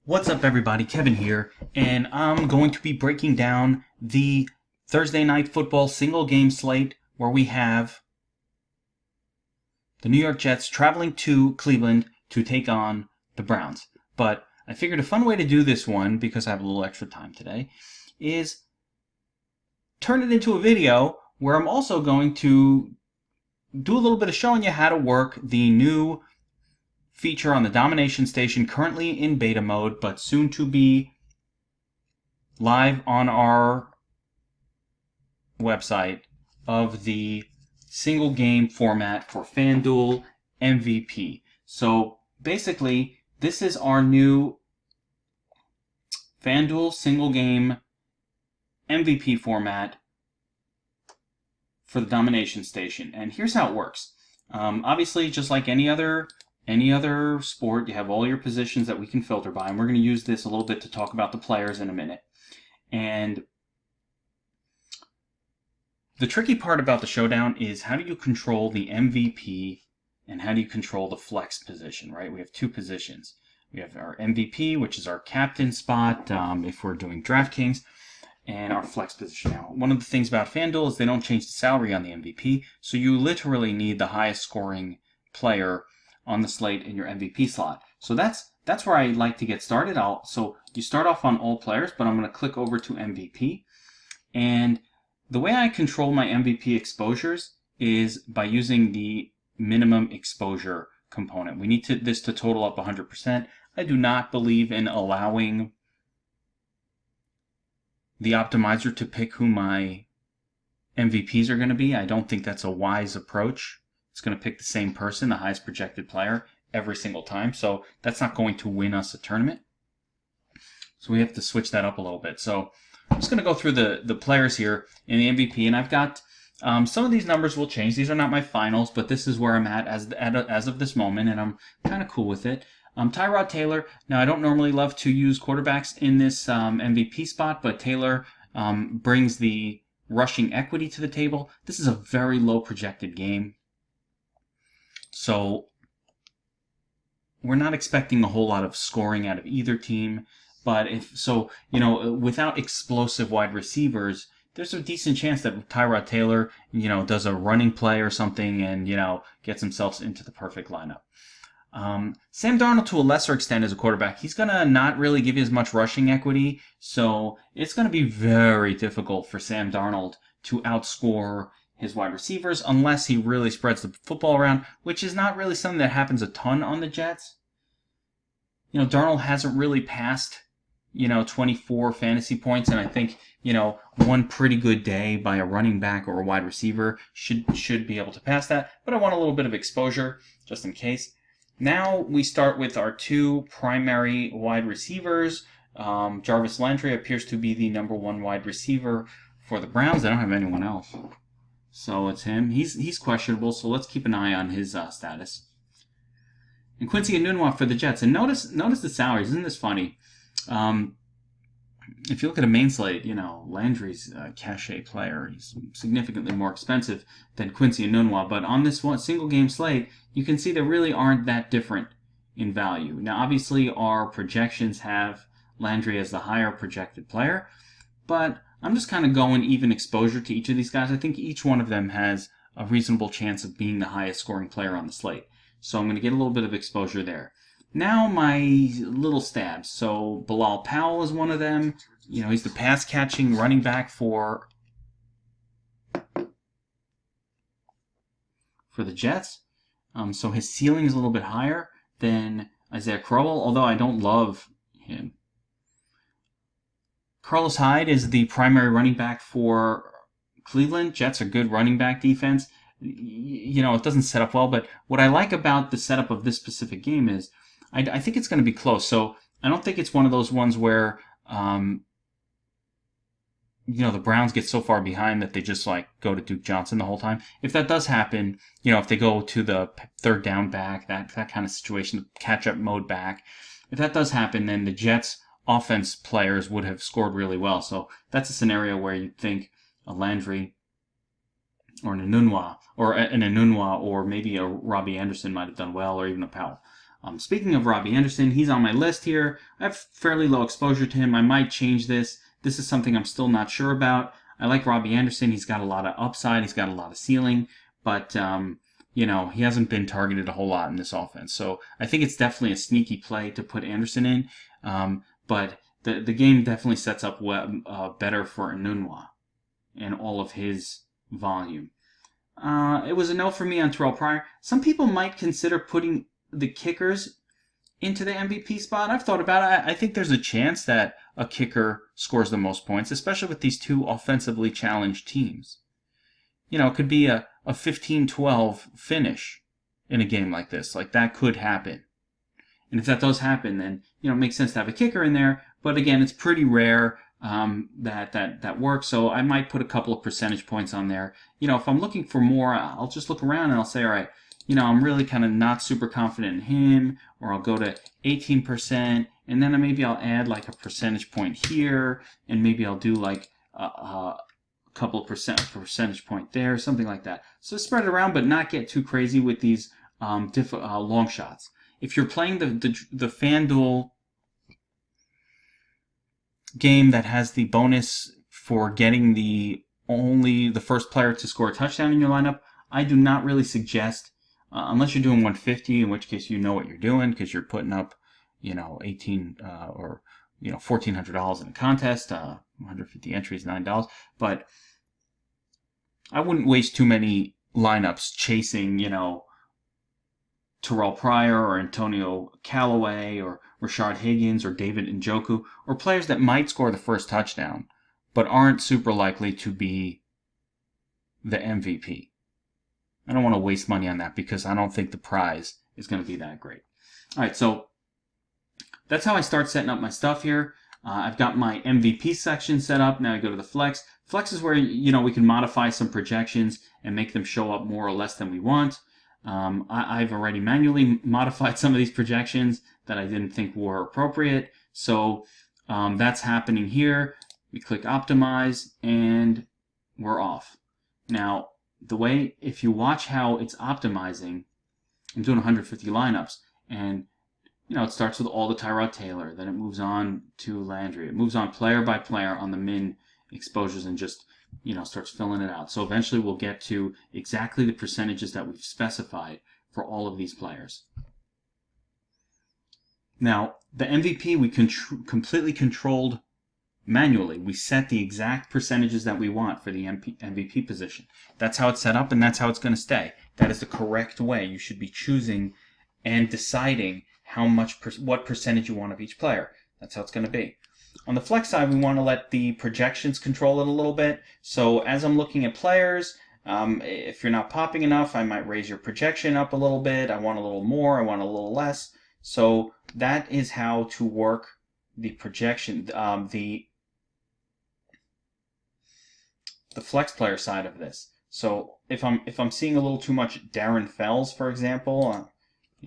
What's up, everybody? Kevin here, and I'm going to be breaking down the Thursday Night Football single game slate where we have the New York Jets traveling to Cleveland to take on the Browns. But I figured a fun way to do this one, because I have a little extra time today, is turn it into a video where I'm also going to do a little bit of showing you how to work the new feature on the Domination station, currently in beta mode, but soon to be live on our website, of the single game format for Fanduel MVP. So basically, this is our new Fanduel single game MVP format for the Domination station. And here's how it works. Obviously, just like any other sport, you have all your positions that we can filter by, and we're going to use this a little bit to talk about the players in a minute. And the tricky part about the showdown is, how do you control the MVP and how do you control the flex position, right? We have two positions. We have our MVP, which is our captain spot if we're doing DraftKings, and our flex position. Now, one of the things about FanDuel is they don't change the salary on the MVP, so you literally need the highest scoring player on the slate in your MVP slot. So that's where I like to get started. So you start off on all players, but I'm going to click over to MVP. And the way I control my MVP exposures is by using the minimum exposure component. We need this to total up 100%. I do not believe in allowing the optimizer to pick who my MVPs are going to be. I don't think that's a wise approach. It's going to pick the same person, the highest projected player, every single time. So that's not going to win us a tournament. So we have to switch that up a little bit. So I'm just going to go through the players here in the MVP. And I've got some of these numbers will change. These are not my finals, but this is where I'm at as of this moment. And I'm kind of cool with it. Tyrod Taylor. Now, I don't normally love to use quarterbacks in this MVP spot, but Taylor brings the rushing equity to the table. This is a very low projected game. So we're not expecting a whole lot of scoring out of either team. But without explosive wide receivers, there's a decent chance that Tyrod Taylor, does a running play or something and, gets himself into the perfect lineup. Sam Darnold, to a lesser extent, as a quarterback, he's going to not really give you as much rushing equity. So it's going to be very difficult for Sam Darnold to outscore his wide receivers unless he really spreads the football around, which is not really something that happens a ton on the Jets. Darnold hasn't really passed 24 fantasy points, and I think one pretty good day by a running back or a wide receiver should be able to pass that. But I want a little bit of exposure just in case. Now we start with our two primary wide receivers. Jarvis Landry appears to be the number one wide receiver for the Browns. They don't have anyone else, so it's him. He's questionable, so let's keep an eye on his status. And Quincy Enunwa for the Jets. And notice the salaries. Isn't this funny? If you look at a main slate, Landry's a cachet player. He's significantly more expensive than Quincy Enunwa. But on this one single game slate, you can see they really aren't that different in value. Now, obviously, our projections have Landry as the higher projected player, but I'm just kind of going even exposure to each of these guys. I think each one of them has a reasonable chance of being the highest scoring player on the slate. So I'm going to get a little bit of exposure there. Now my little stabs. So Bilal Powell is one of them. He's the pass-catching running back for the Jets. So his ceiling is a little bit higher than Isaiah Crowell, although I don't love him. Carlos Hyde is the primary running back for Cleveland. Jets are good running back defense. It doesn't set up well, but what I like about the setup of this specific game is I think it's going to be close. So I don't think it's one of those ones where, the Browns get so far behind that they just go to Duke Johnson the whole time. If that does happen, if they go to the third down back, that kind of situation, catch-up mode back, if that does happen, then the Jets offense players would have scored really well. So that's a scenario where you'd think a Landry or an Enunwa, or maybe a Robbie Anderson might have done well, or even a Powell. Speaking of Robbie Anderson, he's on my list here. I have fairly low exposure to him. I might change this. This is something I'm still not sure about. I like Robbie Anderson. He's got a lot of upside. He's got a lot of ceiling, but he hasn't been targeted a whole lot in this offense. So I think it's definitely a sneaky play to put Anderson in. But the game definitely sets up better for Enunwa and all of his volume. It was a no for me on Terrell Pryor. Some people might consider putting the kickers into the MVP spot. I've thought about it. I think there's a chance that a kicker scores the most points, especially with these two offensively challenged teams. It could be a 15-12 finish in a game like this. Like, that could happen. And if that does happen, then, it makes sense to have a kicker in there. But again, it's pretty rare that works. So I might put a couple of percentage points on there. If I'm looking for more, I'll just look around and I'll say, all right, I'm really kind of not super confident in him, or I'll go to 18%, and then maybe I'll add like a percentage point here, and maybe I'll do like a couple of percentage point there, something like that. So spread it around, but not get too crazy with these long shots. If you're playing the Fanduel game that has the bonus for getting the first player to score a touchdown in your lineup, I do not really suggest, unless you're doing 150, in which case you know what you're doing because you're putting up, 18 or $1,400 in a contest, 150 entries, $9. But I wouldn't waste too many lineups chasing, Terrell Pryor or Antonio Callaway or Rashard Higgins or David Njoku, or players that might score the first touchdown but aren't super likely to be the MVP. I don't want to waste money on that because I don't think the prize is going to be that great. All right, so that's how I start setting up my stuff here. I've got my MVP section set up. Now I go to the flex. Flex is where we can modify some projections and make them show up more or less than we want. I've already manually modified some of these projections that I didn't think were appropriate. So that's happening here. We click optimize and we're off. Now, if you watch how it's optimizing, I'm doing 150 lineups, and it starts with all the Tyrod Taylor, then it moves on to Landry. It moves on player by player on the min exposures and just starts filling it out. So eventually we'll get to exactly the percentages that we've specified for all of these players. Now, the MVP we completely controlled manually. We set the exact percentages that we want for the MVP position. That's how it's set up, and that's how it's going to stay. That is the correct way. You should be choosing and deciding what percentage you want of each player. That's how it's going to be. On the flex side, we want to let the projections control it a little bit. So as I'm looking at players, if you're not popping enough, I might raise your projection up a little bit. I want a little more. I want a little less. So that is how to work the projection, the flex player side of this. So if I'm seeing a little too much Darren Fells, for example,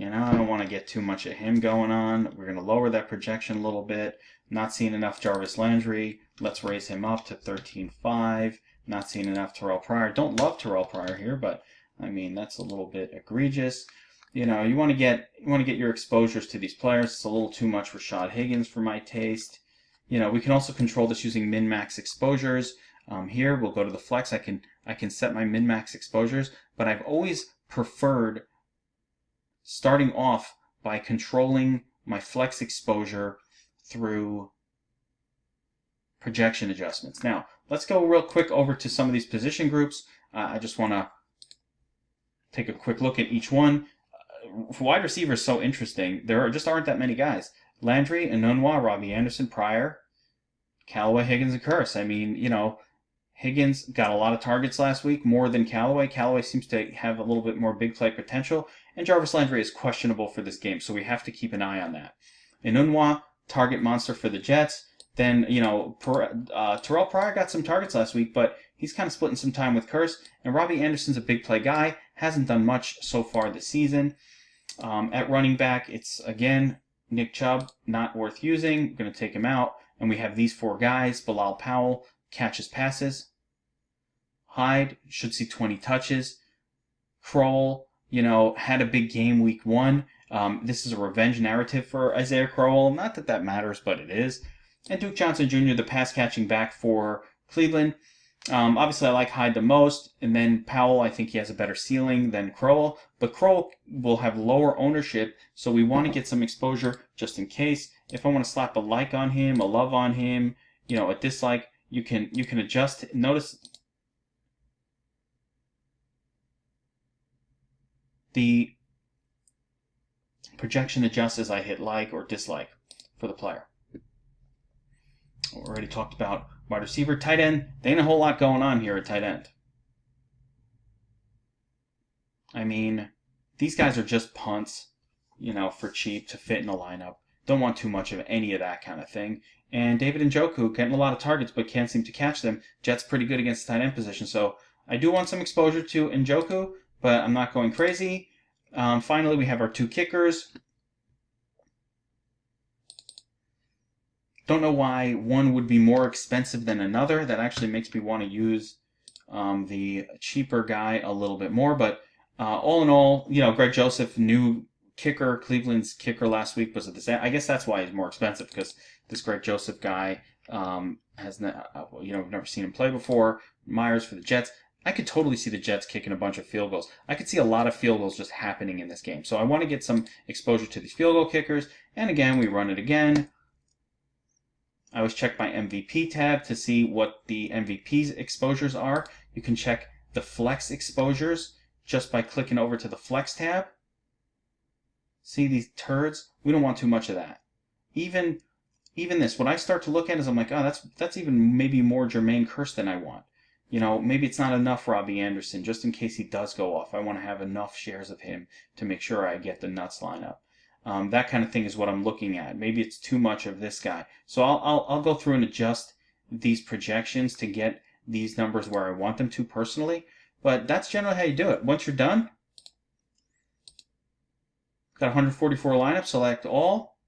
I don't want to get too much of him going on. We're going to lower that projection a little bit. Not seeing enough Jarvis Landry. Let's raise him up to 13.5. Not seeing enough Terrell Pryor. Don't love Terrell Pryor here, but I mean that's a little bit egregious. You want to get your exposures to these players. It's a little too much Rashad Higgins for my taste. We can also control this using min-max exposures. Here we'll go to the flex. I can set my min-max exposures, but I've always preferred starting off by controlling my flex exposure through projection adjustments. Now, let's go real quick over to some of these position groups. I just want to take a quick look at each one. Wide receiver is so interesting. There just aren't that many guys. Landry, Enunwa, Robbie Anderson, Pryor, Callaway, Higgins, and Curse. I mean, Higgins got a lot of targets last week, more than Callaway. Callaway seems to have a little bit more big play potential. And Jarvis Landry is questionable for this game, so we have to keep an eye on that. Enunwa, target monster for the Jets. Then, Terrell Pryor got some targets last week, but he's kind of splitting some time with Curse. And Robbie Anderson's a big play guy. Hasn't done much so far this season. At running back, it's, again, Nick Chubb, not worth using. Going to take him out. And we have these four guys. Bilal Powell catches passes. Hyde should see 20 touches. Kroll, had a big game week 1. This is a revenge narrative for Isaiah Crowell. Not that that matters, but it is. And Duke Johnson Jr., the pass catching back for Cleveland. Obviously, I like Hyde the most, and then Powell, I think he has a better ceiling than Crowell, but Crowell will have lower ownership, so we want to get some exposure just in case. If I want to slap a like on him, a love on him, a dislike, you can adjust. Notice the projection adjusts as I hit like or dislike for the player. We already talked about wide receiver. Tight end, there ain't a whole lot going on here at tight end. I mean, these guys are just punts, for cheap to fit in a lineup. Don't want too much of any of that kind of thing. And David Njoku getting a lot of targets but can't seem to catch them. Jets pretty good against the tight end position. So I do want some exposure to Njoku, but I'm not going crazy. Finally, we have our 2 kickers. Don't know why one would be more expensive than another. That actually makes me want to use the cheaper guy a little bit more. But all in all, Greg Joseph, new kicker, Cleveland's kicker last week was at the same. I guess that's why he's more expensive, because this Greg Joseph guy we've never seen him play before. Myers for the Jets. I could totally see the Jets kicking a bunch of field goals. I could see a lot of field goals just happening in this game. So I want to get some exposure to these field goal kickers. And again, we run it again. I always check my MVP tab to see what the MVP's exposures are. You can check the flex exposures just by clicking over to the flex tab. See these turds? We don't want too much of that. Even this, what I start to look at is I'm like, oh, that's even maybe more Jermaine Kearse than I want. Maybe it's not enough Robbie Anderson, just in case he does go off. I want to have enough shares of him to make sure I get the nuts lineup. That kind of thing is what I'm looking at. Maybe it's too much of this guy. So I'll go through and adjust these projections to get these numbers where I want them to personally. But that's generally how you do it. Once you're done, got 144 lineups, select all,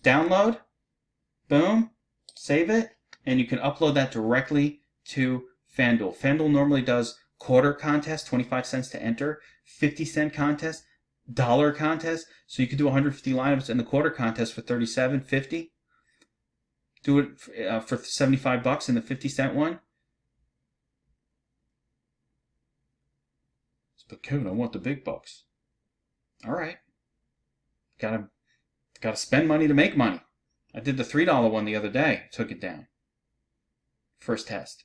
download, boom, save it, and you can upload that directly to Fanduel. Fanduel normally does quarter contest, 25 cents to enter, 50-cent contest, dollar contest. So you could do 150 lineups in the quarter contest for $37.50. Do it for $75 in the 50-cent one. But Kevin, I want the big bucks. All right. Gotta spend money to make money. I did the $3 one the other day. Took it down. First test.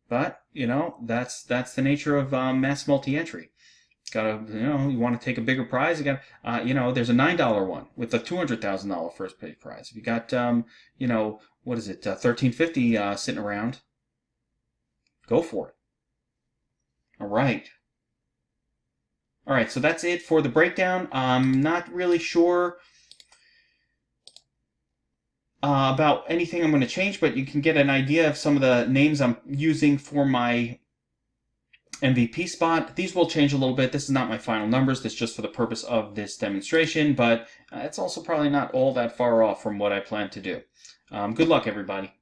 But, that's the nature of mass multi-entry. You want to take a bigger prize, you got, there's a $9 one with a $200,000 first pay prize. If you got, what is it, $13.50 sitting around, go for it. All right. All right, so that's it for the breakdown. I'm not really sure about anything I'm going to change, but you can get an idea of some of the names I'm using for my MVP spot. These will change a little bit. This is not my final numbers. This is just for the purpose of this demonstration, but it's also probably not all that far off from what I plan to do. Good luck, everybody.